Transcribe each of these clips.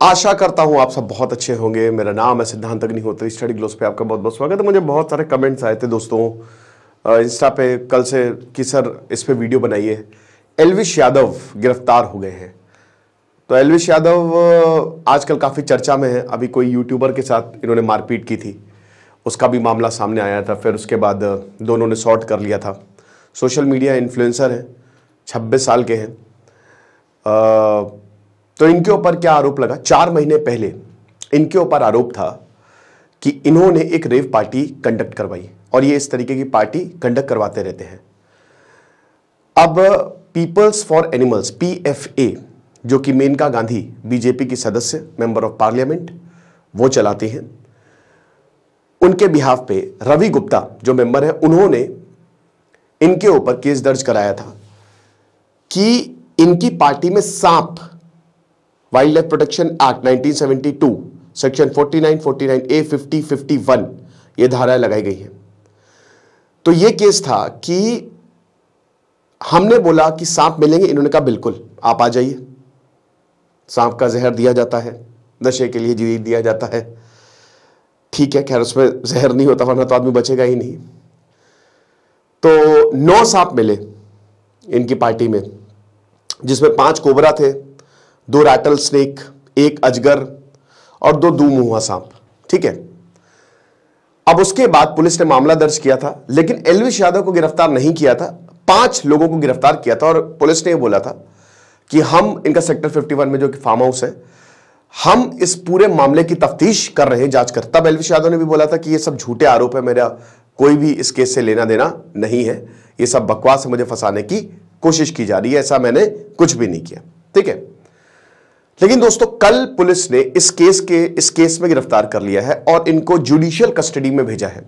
आशा करता हूं आप सब बहुत अच्छे होंगे। मेरा नाम है सिद्धांत अग्निहोत्री। स्टडी ग्लोस पे आपका बहुत बहुत स्वागत है। मुझे बहुत सारे कमेंट्स आए थे दोस्तों इंस्टा पे कल से कि सर इस पे वीडियो बनाइए। एल्विश यादव गिरफ्तार हो गए हैं। तो एल्विश यादव आजकल काफ़ी चर्चा में है। अभी कोई यूट्यूबर के साथ इन्होंने मारपीट की थी, उसका भी मामला सामने आया था। फिर उसके बाद दोनों ने सॉर्ट कर लिया था। सोशल मीडिया इन्फ्लुएंसर हैं, 26 साल के हैं। तो इनके ऊपर क्या आरोप लगा? 4 महीने पहले इनके ऊपर आरोप था कि इन्होंने एक रेव पार्टी कंडक्ट करवाई और ये इस तरीके की पार्टी कंडक्ट करवाते रहते हैं। अब पीपल्स फॉर एनिमल्स PFA, जो कि मेनका गांधी बीजेपी की सदस्य मेंबर ऑफ पार्लियामेंट वो चलाते हैं, उनके बिहाफ पे रवि गुप्ता जो मेंबर है, उन्होंने इनके ऊपर केस दर्ज कराया था कि इनकी पार्टी में सांप, wild life protection act 1972 section 49, 49A, 50, 51 ये धाराएं लगाई गई हैं। तो ये केस था कि हमने बोला कि सांप मिलेंगे, इन्होंने कहा बिल्कुल आप आ जाइए। सांप का जहर दिया जाता है, नशे के लिए जी दिया जाता है, ठीक है, खैर उसमें जहर नहीं होता वरना तो आदमी बचेगा ही नहीं। तो 9 सांप मिले इनकी पार्टी में, जिसमें 5 कोबरा थे, 2 रैटल स्नेक, 1 अजगर और 2 दूमुहा सांप। ठीक है। अब उसके बाद पुलिस ने मामला दर्ज किया था, लेकिन एल्विश यादव को गिरफ्तार नहीं किया था। 5 लोगों को गिरफ्तार किया था और पुलिस ने यह बोला था कि हम इनका सेक्टर 51 में जो कि फार्म हाउस है, हम इस पूरे मामले की तफ्तीश कर रहे हैं, जांच कर। तब एल्विश यादव ने भी बोला था कि ये सब झूठे आरोप है, मेरा कोई भी इस केस से लेना देना नहीं है, ये सब बकवास है, मुझे फंसाने की कोशिश की जा रही है, ऐसा मैंने कुछ भी नहीं किया। ठीक है। लेकिन दोस्तों कल पुलिस ने इस केस में गिरफ्तार कर लिया है और इनको जुडिशियल कस्टडी में भेजा है।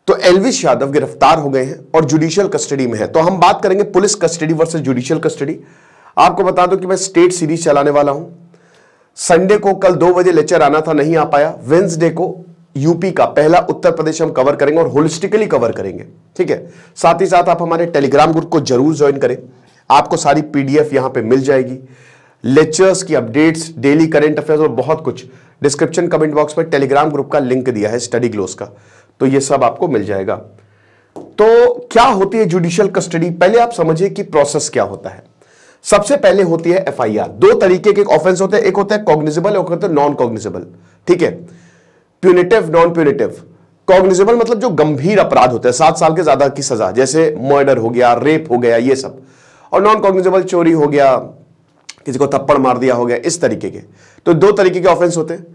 तो एल्विश यादव गिरफ्तार हो गए हैं और जुडिशियल कस्टडी में है। तो हम बात करेंगे police custody versus judicial custody. आपको बता दूं कि मैं स्टेट सीरीज चलाने वाला हूं। संडे को कल 2 बजे लेक्चर आना था, नहीं आ पाया। वेंसडे को यूपी का पहला उत्तर प्रदेश हम कवर करेंगे और होलिस्टिकली कवर करेंगे। ठीक है। साथ ही साथ आप हमारे टेलीग्राम ग्रुप को जरूर ज्वाइन करें, आपको सारी PDF यहां पे मिल जाएगी, लेक्चर्स की अपडेट्स, डेली करंट अफेयर्स और बहुत कुछ। डिस्क्रिप्शन कमेंट बॉक्स में टेलीग्राम ग्रुप का लिंक दिया है स्टडी ग्लोस का, तो ये सब आपको मिल जाएगा। तो क्या होती है जुडिशियल कस्टडी? पहले आप समझिए कि प्रोसेस क्या होता है। सबसे पहले होती है FIR। 2 तरीके के ऑफेंस होते हैं, एक होता है कॉग्निजेबल, एक होता है नॉन कॉग्निजेबल। ठीक है। Punitive, non punitive. कॉग्निजेबल मतलब जो गंभीर अपराध होते हैं, 7 साल के ज्यादा की सजा, जैसे मर्डर हो गया, रेप हो गया, ये सब। और नॉन कॉग्निजेबल चोरी हो गया, किसी को थप्पड़ मार दिया हो गया, इस तरीके के। तो 2 तरीके के ऑफेंस होते हैं।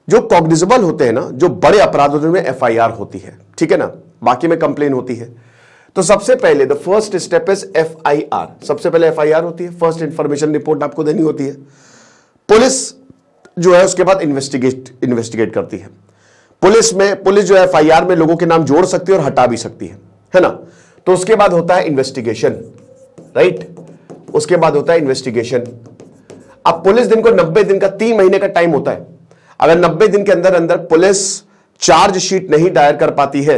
जो कॉग्निजेबल होते हैं ना, जो बड़े अपराध होते हैं, उनमें FIR होती है। ठीक है ना, बाकी में कंप्लेन होती है। तो सबसे पहले the first step is FIR। सबसे पहले FIR होती है, फर्स्ट इंफॉर्मेशन रिपोर्ट आपको देनी होती है। पुलिस जो है उसके बाद इन्वेस्टिगेट करती है। पुलिस जो है FIR में लोगों के नाम जोड़ सकती है और हटा भी सकती है ना। तो उसके बाद होता है इन्वेस्टिगेशन, राइट। उसके बाद होता है इन्वेस्टिगेशन। अब पुलिस दिन को 90 दिन का, 3 महीने का टाइम होता है। अगर 90 दिन के अंदर अंदर पुलिस चार्जशीट नहीं दायर कर पाती है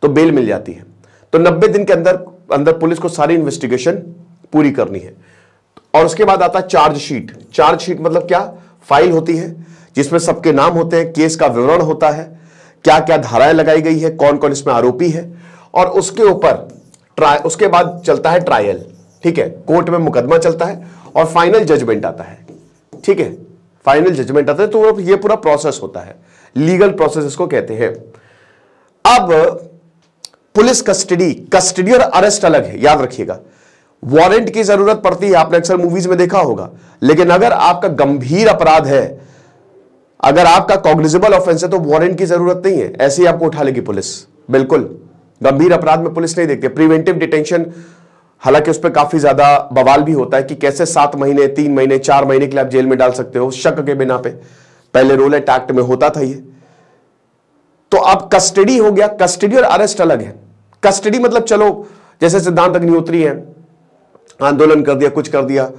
तो बेल मिल जाती है। तो 90 दिन के अंदर पुलिस को सारी इन्वेस्टिगेशन पूरी करनी है। और उसके बाद आता है चार्जशीट। चार्जशीट मतलब क्या? फाइल होती है जिसमें सबके नाम होते हैं, केस का विवरण होता है, क्या क्या धाराएं लगाई गई है, कौन कौन इसमें आरोपी है, और उसके ऊपर उसके बाद चलता है ट्रायल। ठीक है। कोर्ट में मुकदमा चलता है और फाइनल जजमेंट आता है। ठीक है। फाइनल जजमेंट आता है। तो ये पूरा प्रोसेस होता है, लीगल प्रोसेस इसको कहते हैं। अब पुलिस कस्टडी और अरेस्ट अलग है, याद रखिएगा। वारंट की जरूरत पड़ती है, आपने अक्सर मूवीज में देखा होगा। लेकिन अगर आपका गंभीर अपराध है, अगर आपका कॉग्निजेबल ऑफेंस है, तो वारंट की जरूरत नहीं है, ऐसे ही आपको उठा लेगी पुलिस। बिल्कुल, गंभीर अपराध में पुलिस नहीं देखती। प्रिवेंटिव डिटेंशन, हालांकि उस पर काफी ज्यादा बवाल भी होता है कि कैसे 7 महीने, 3 महीने, 4 महीने के लिए आप जेल में डाल सकते हो शक के बिना पे। पहले रोलेट एक्ट में होता था ये। तो अब कस्टडी हो गया। कस्टडी और अरेस्ट अलग है। कस्टडी मतलब चलो, जैसे सिद्धांत अग्निहोत्री है, आंदोलन कर दिया, कुछ कर दिया,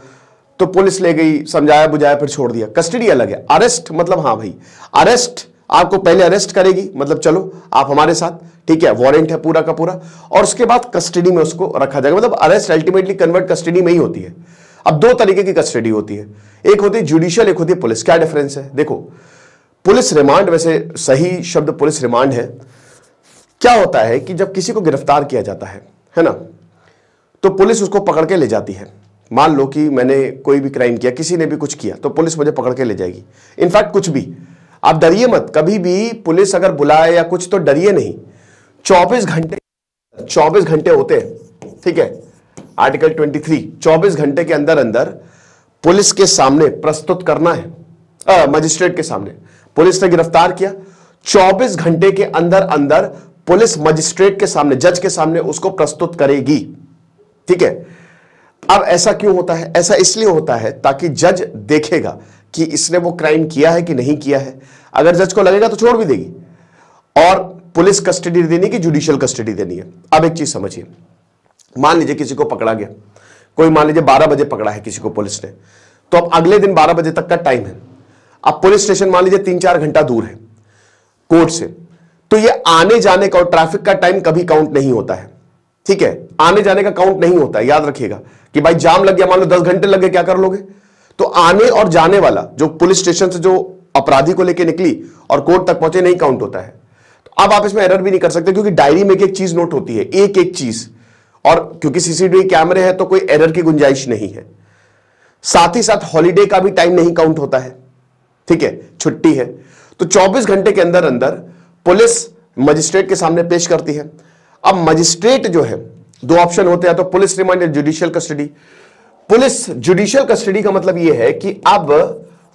तो पुलिस ले गई, समझाया बुझाया, फिर छोड़ दिया। कस्टडी अलग है। अरेस्ट मतलब हाँ भाई, अरेस्ट आपको पहले अरेस्ट करेगी, मतलब चलो आप हमारे साथ, ठीक है, वारंट है पूरा का पूरा, और उसके बाद कस्टडी में उसको रखा जाएगा। मतलब अरेस्ट अल्टीमेटली कन्वर्ट कस्टडी में ही होती है। अब दो तरीके की कस्टडी होती है, एक होती है जुडिशियल, एक होती है पुलिस। क्या डिफरेंस है? देखो, पुलिस रिमांड, वैसे सही शब्द पुलिस रिमांड है। क्या होता है कि जब किसी को गिरफ्तार किया जाता है ना, तो पुलिस उसको पकड़ के ले जाती है। मान लो कि मैंने कोई भी क्राइम किया, किसी ने भी कुछ किया, तो पुलिस मुझे पकड़ के ले जाएगी। इनफैक्ट कुछ भी, आप डरिए मत, कभी भी पुलिस अगर बुलाए या कुछ तो डरिए नहीं। 24 घंटे होते हैं, ठीक है, आर्टिकल 23, 24 घंटे के अंदर अंदर पुलिस के सामने प्रस्तुत करना है, मजिस्ट्रेट के सामने। पुलिस ने गिरफ्तार किया, 24 घंटे के अंदर अंदर पुलिस मजिस्ट्रेट के सामने, जज के सामने उसको प्रस्तुत करेगी, ठीक है। अब ऐसा क्यों होता है? ऐसा इसलिए होता है ताकि जज देखेगा कि इसने वो क्राइम किया है कि नहीं किया है। अगर जज को लगेगा तो छोड़ भी देगी। और पुलिस कस्टडी देनी कि जुडिशियल कस्टडी देनी है? अब एक चीज समझिए, मान लीजिए किसी को पकड़ा गया, कोई मान लीजिए 12 बजे पकड़ा है किसी को पुलिस ने, तो अब अगले दिन 12 बजे तक का टाइम है। अब पुलिस स्टेशन मान लीजिए 3-4 घंटा दूर है कोर्ट से, तो ये आने जाने का और ट्रैफिक का टाइम कभी काउंट नहीं होता है, ठीक है। आने जाने का काउंट नहीं होता है, याद रखिएगा कि भाई जाम लग गया, मान लो 10 घंटे लग गए, क्या कर लोगे? तो आने और जाने वाला जो पुलिस स्टेशन से जो अपराधी को लेकर निकली और कोर्ट तक पहुंचे, नहीं काउंट होता है। तो अब आप इसमें एरर भी नहीं कर सकते, क्योंकि डायरी में एक एक चीज नोट होती है, एक एक चीज, और क्योंकि सीसीटीवी कैमरे हैं तो कोई एरर की गुंजाइश नहीं है। साथ ही साथ हॉलीडे का भी टाइम नहीं काउंट होता है, ठीक है, छुट्टी है। तो 24 घंटे के अंदर अंदर पुलिस मजिस्ट्रेट के सामने पेश करती है। अब मजिस्ट्रेट जो है, दो ऑप्शन होते हैं, तो पुलिस रिमांड या judicial custody. Police judicial custody का मतलब यह है कि अब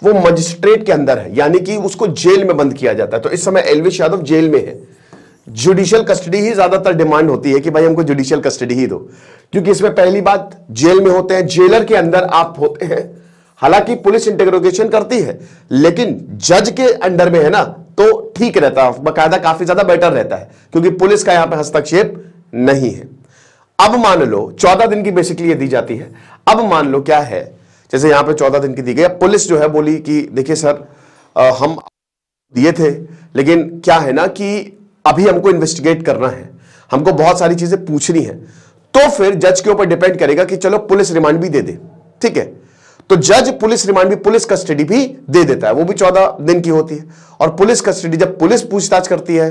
वो मजिस्ट्रेट के अंदर है, यानी कि उसको जेल में बंद किया जाता है। तो इस समय एल्विश यादव जेल में है। जुडिशियल कस्टडी ही ज्यादातर डिमांड होती है कि भाई हमको जुडिशियल कस्टडी ही दो, क्योंकि इसमें पहली बात जेल में होते हैं, जेलर के अंदर आप होते हैं। हालांकि पुलिस इंटेरोगेशन करती है, लेकिन जज के अंडर में है ना, तो ठीक रहता है, बाकायदा काफी ज्यादा बेटर रहता है, क्योंकि पुलिस का यहां पे हस्तक्षेप नहीं है। अब मान लो 14 दिन की बेसिकली ये दी जाती है। अब मान लो क्या है, जैसे यहां पे 14 दिन की दी गई, पुलिस जो है बोली कि देखिए सर, हम दिए थे, लेकिन क्या है ना कि अभी हमको इन्वेस्टिगेट करना है, हमको बहुत सारी चीजें पूछनी है। तो फिर जज के ऊपर डिपेंड करेगा कि चलो पुलिस रिमांड भी दे दे, ठीक है। तो जज पुलिस रिमांड भी, पुलिस कस्टडी भी दे देता है, वो भी 14 दिन की होती है। और पुलिस कस्टडी जब पुलिस पूछताछ करती है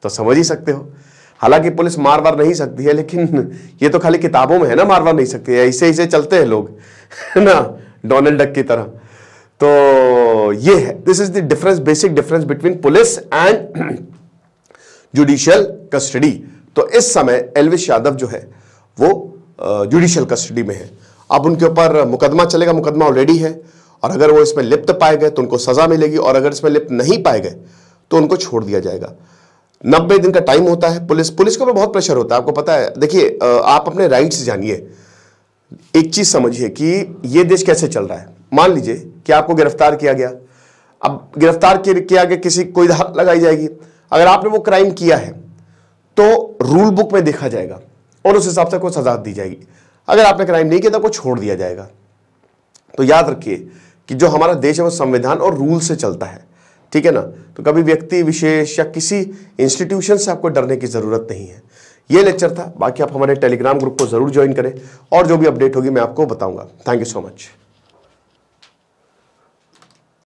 तो समझ ही सकते हो, हालांकि पुलिस मार वार नहीं सकती है, लेकिन ये तो खाली किताबों में है ना, मार वार नहीं सकती है, ऐसे ऐसे चलते हैं लोग, है ना, डोनाल्ड डक की तरह। तो ये है, this is the difference, basic difference between police and judicial custody. तो इस समय एल्विश यादव जो है वो जुडिशियल कस्टडी में है। अब उनके ऊपर मुकदमा चलेगा, मुकदमा ऑलरेडी है, और अगर वो इसमें लिप्त पाए गए तो उनको सजा मिलेगी, और अगर इसमें लिप्त नहीं पाए गए तो उनको छोड़ दिया जाएगा। 90 दिन का टाइम होता है। पुलिस के ऊपर बहुत प्रेशर होता है, आपको पता है। देखिए, आप अपने राइट्स जानिए, एक चीज समझिए कि ये देश कैसे चल रहा है। मान लीजिए कि आपको गिरफ्तार किया गया, अब गिरफ्तार किया गया, किसी कोई धारा लगाई जाएगी। अगर आपने वो क्राइम किया है तो रूल बुक में देखा जाएगा और उस हिसाब से कोई सजा दी जाएगी। अगर आपने क्राइम नहीं किया तो आपको छोड़ दिया जाएगा। तो याद रखिए कि जो हमारा देश है वो संविधान और रूल से चलता है, ठीक है ना। तो कभी व्यक्ति विशेष या किसी इंस्टीट्यूशन से आपको डरने की जरूरत नहीं है। ये लेक्चर था, बाकी आप हमारे टेलीग्राम ग्रुप को जरूर ज्वाइन करें, और जो भी अपडेट होगी मैं आपको बताऊंगा। Thank you so much.